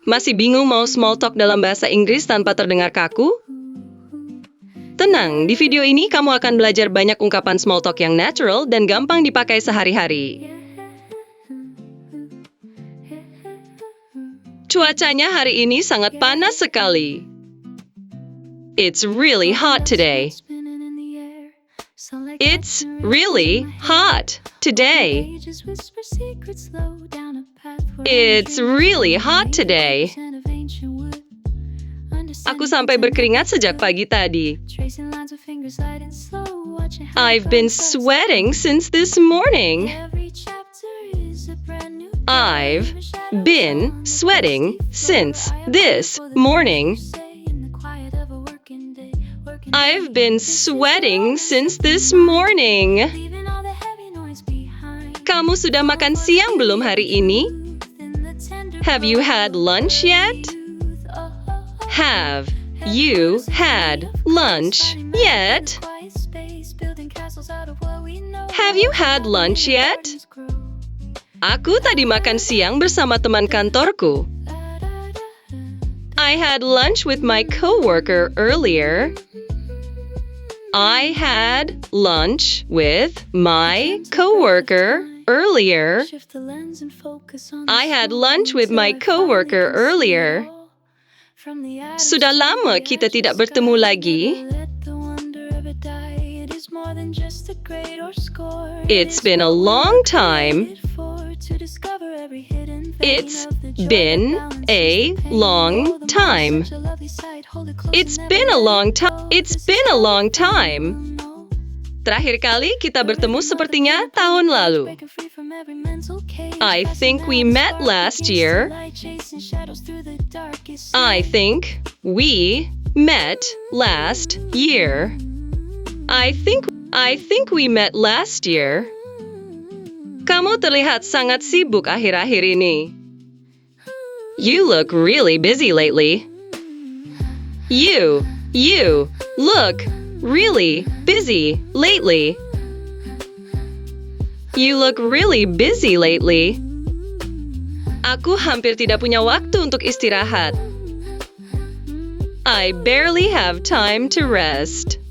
Masih bingung mau small talk dalam bahasa Inggris tanpa terdengar kaku? Tenang, di video ini kamu akan belajar banyak ungkapan small talk yang natural dan gampang dipakai sehari-hari. Cuacanya hari ini sangat panas sekali. It's really hot today. It's really hot today. It's really hot today. Aku sampai berkeringat sejak pagi tadi. I've been sweating since this morning. I've been sweating since this morning. I've been sweating since this morning. Kamu sudah makan siang belum hari ini? Have you had lunch yet? Have you had lunch yet? Have you had lunch yet? Aku tadi makan siang bersama teman kantorku. I had lunch with my coworker earlier. I had lunch with my coworker earlier. I had lunch with my coworker earlier. Sudah lama kita tidak bertemu lagi. It's been a long time. It's been a long time. It's been a long time. It's been a long time. Terakhir kali kita bertemu sepertinya tahun lalu. I think we met last year. I think we met last year. I think we met last year. Kamu terlihat sangat sibuk akhir-akhir ini. You look really busy lately. You look really busy lately. You look really busy lately. Aku hampir tidak punya waktu untuk istirahat. I barely have time to rest.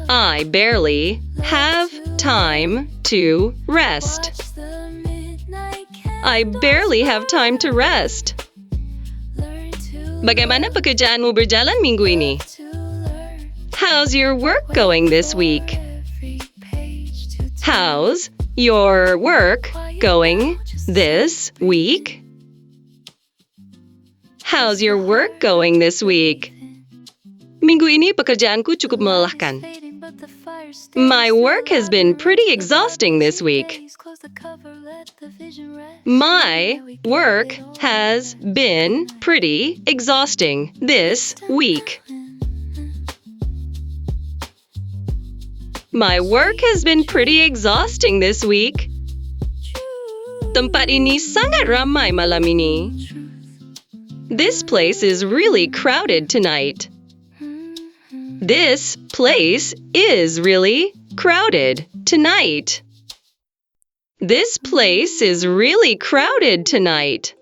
I barely have time to rest. I barely have time to rest. Bagaimana pekerjaanmu berjalan minggu ini? How's your work going this week? How's your work going this week? How's your work going this week? Minggu ini pekerjaanku cukup melelahkan. My work has been pretty exhausting this week. My work has been pretty exhausting this week. My work has been pretty exhausting this week. Tempat ini sangat ramai malam ini. This place is really crowded tonight. This place is really crowded tonight. This place is really crowded tonight.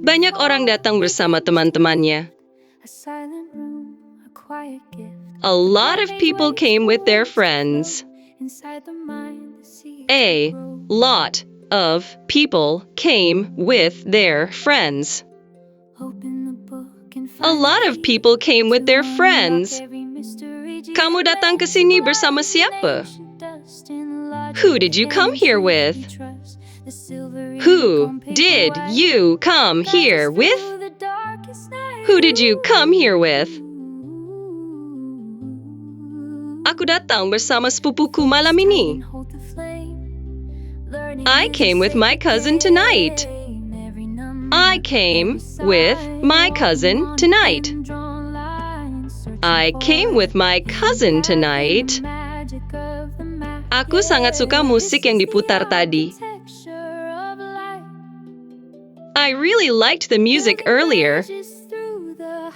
Banyak orang datang bersama teman-temannya. A lot of people came with their friends. A lot of people came with their friends. A lot of people came with their friends. Kamu datang ke sini bersama siapa? Who did you come here with? Who did you come here with? Who did you come here with? Aku datang bersama sepupuku malam ini. I came with my cousin tonight. I came with my cousin tonight. I came with my cousin tonight. Aku sangat suka musik yang diputar tadi. I really liked the music earlier.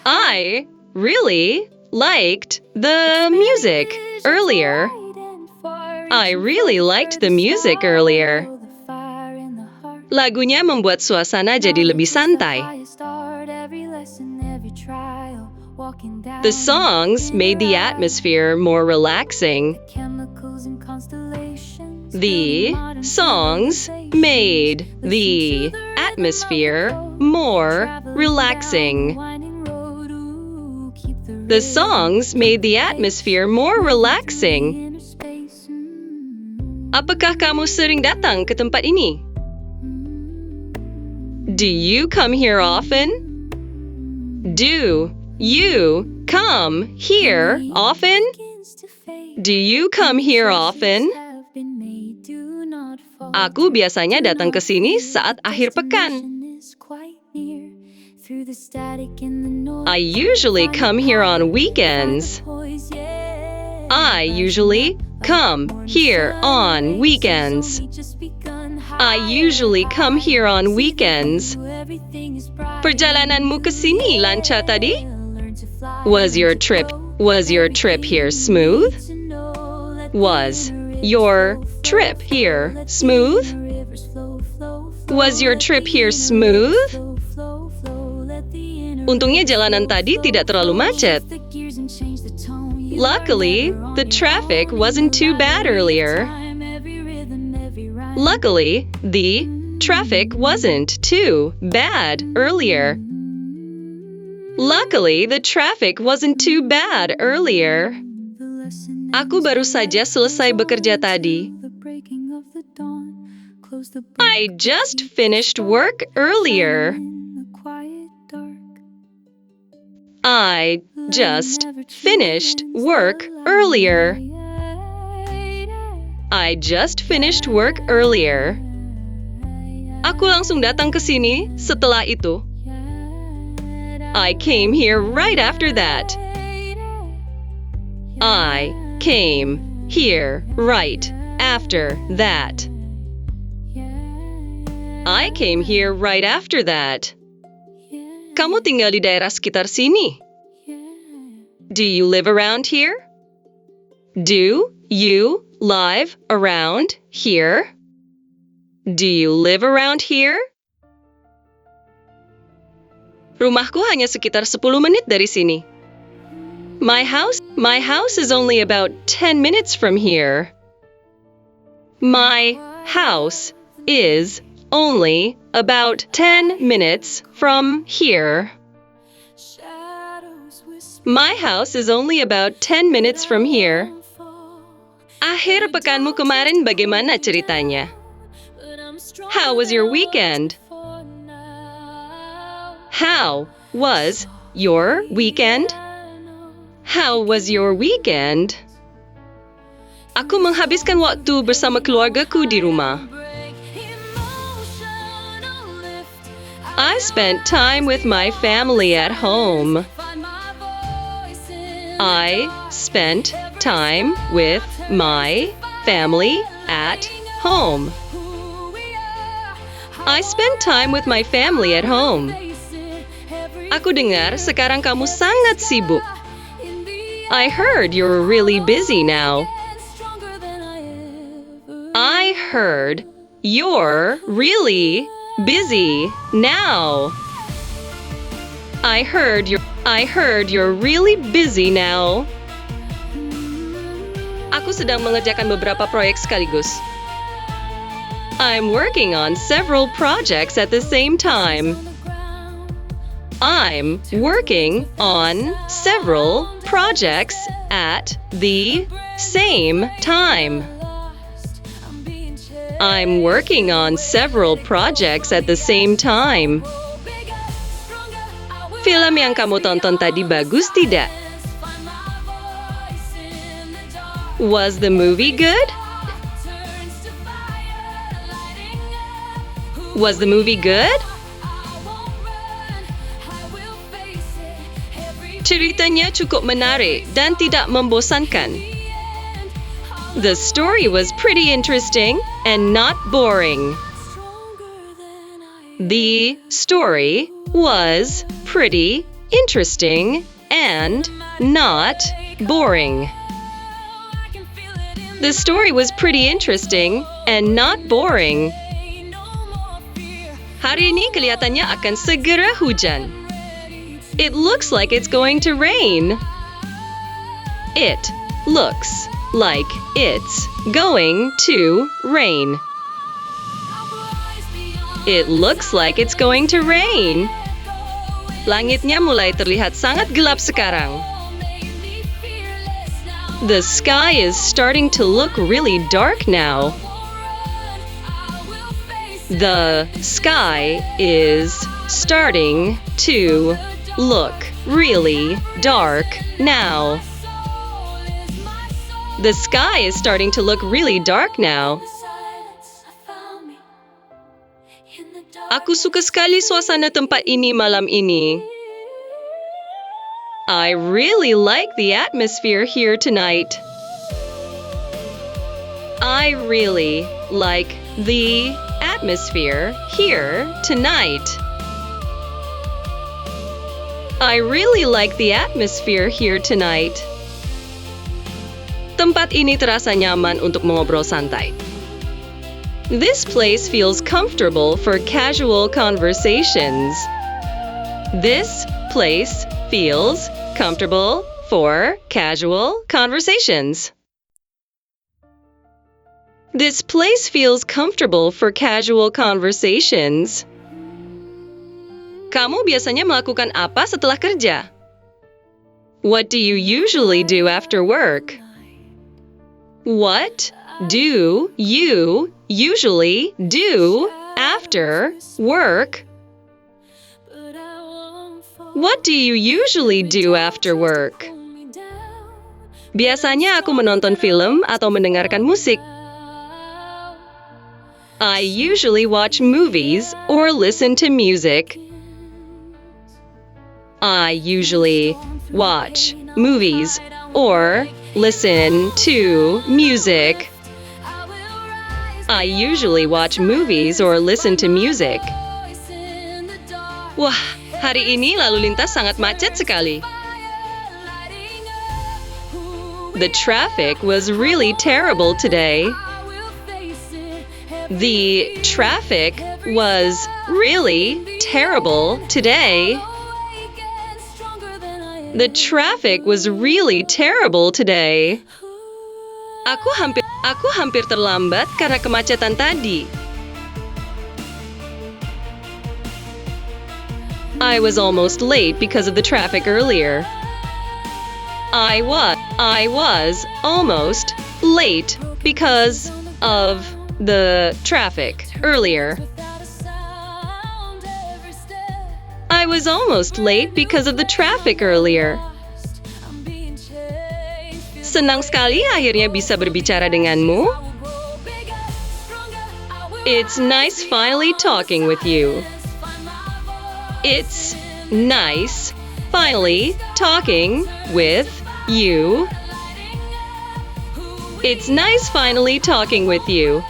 I really liked the music earlier. I really liked the music earlier. Lagunya membuat suasana jadi lebih santai. The songs made the atmosphere more relaxing. The songs made the atmosphere more relaxing. The songs made the atmosphere more relaxing. Apakah kamu sering datang ke tempat ini? Do you come here often? Do you come here often? Do you come here often? Aku biasanya datang ke sini saat akhir pekan. I usually come here on weekends. I usually come here on weekends. I usually come here on weekends. Perjalananmu ke sini lancar tadi? Was your trip here smooth? Was your trip here smooth? Was your trip here smooth? Untungnya jalanan tadi tidak terlalu macet. Luckily, the traffic wasn't too bad earlier. Luckily, the traffic wasn't too bad earlier. Luckily, the traffic wasn't too bad earlier. Aku baru saja selesai bekerja tadi. I just finished work earlier. I just finished work earlier. I just finished work earlier. Aku langsung datang ke sini setelah itu. I came here right after that. I came here right after that. I came here right after that. Kamu tinggal di daerah sekitar sini? Do you live around here? Do you live around here? Do you live around here? Rumahku hanya sekitar 10 menit dari sini. My house is only about 10 minutes from here. My house is only about 10 minutes from here. My house is only about 10 minutes from here. Akhir pekanmu kemarin bagaimana ceritanya? How was your weekend? How was your weekend? How was your weekend? Aku menghabiskan waktu bersama keluargaku di rumah. I spent time with my family at home. I spent time with my family at home. I spent time with my family at home. Aku dengar sekarang kamu sangat sibuk. I heard you're really busy now. I heard you're really busy now. I heard you're really busy now. Aku sedang mengerjakan beberapa proyek sekaligus. I'm working on several projects at the same time. I'm working on several projects at the same time. I'm working on several projects at the same time. Film yang kamu tonton tadi bagus tidak? Was the movie good? Was the movie good? Ceritanya cukup menarik dan tidak membosankan. The story was pretty interesting and not boring. The story was pretty interesting and not boring. The story was pretty interesting and not boring. Hari ini kelihatannya akan segera hujan. It looks like it's going to rain. It looks like it's going to rain. It looks like it's going to rain. Langitnya mulai terlihat sangat gelap sekarang. The sky is starting to look really dark now. The sky is starting to look really dark now. The sky is starting to look really dark now. Aku suka sekali suasana tempat ini malam ini. I really like the atmosphere here tonight. I really like the atmosphere here tonight. I really like the atmosphere here tonight. Tempat ini terasa nyaman untuk mengobrol santai. This place feels comfortable for casual conversations. This place feels comfortable for casual conversations. This place feels comfortable for casual conversations. Kamu biasanya melakukan apa setelah kerja? What do you usually do after work? What do you usually do after work? What do you usually do after work? Biasanya aku menonton film atau mendengarkan musik. I usually watch movies or listen to music. I usually watch movies or listen to music. I usually watch movies or listen to music. Wah, hari ini lalu lintas sangat macet sekali. The traffic was really terrible today. The traffic was really terrible today. The traffic was really terrible today. Aku hampir terlambat karena kemacetan tadi. I was almost late because of the traffic earlier. I was almost late because of the traffic earlier. I was almost late because of the traffic earlier. Senang sekali akhirnya bisa berbicara denganmu. It's nice finally talking with you. It's nice finally talking with you. It's nice finally talking with you.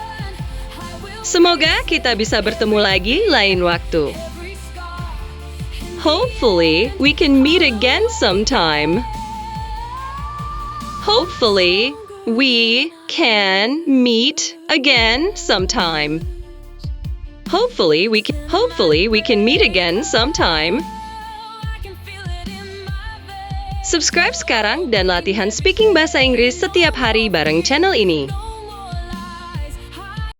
Semoga kita bisa bertemu lagi lain waktu. Hopefully, we can meet again sometime. Hopefully, we can meet again sometime. Hopefully, we can meet again sometime. Subscribe sekarang dan latihan speaking bahasa Inggris setiap hari bareng channel ini.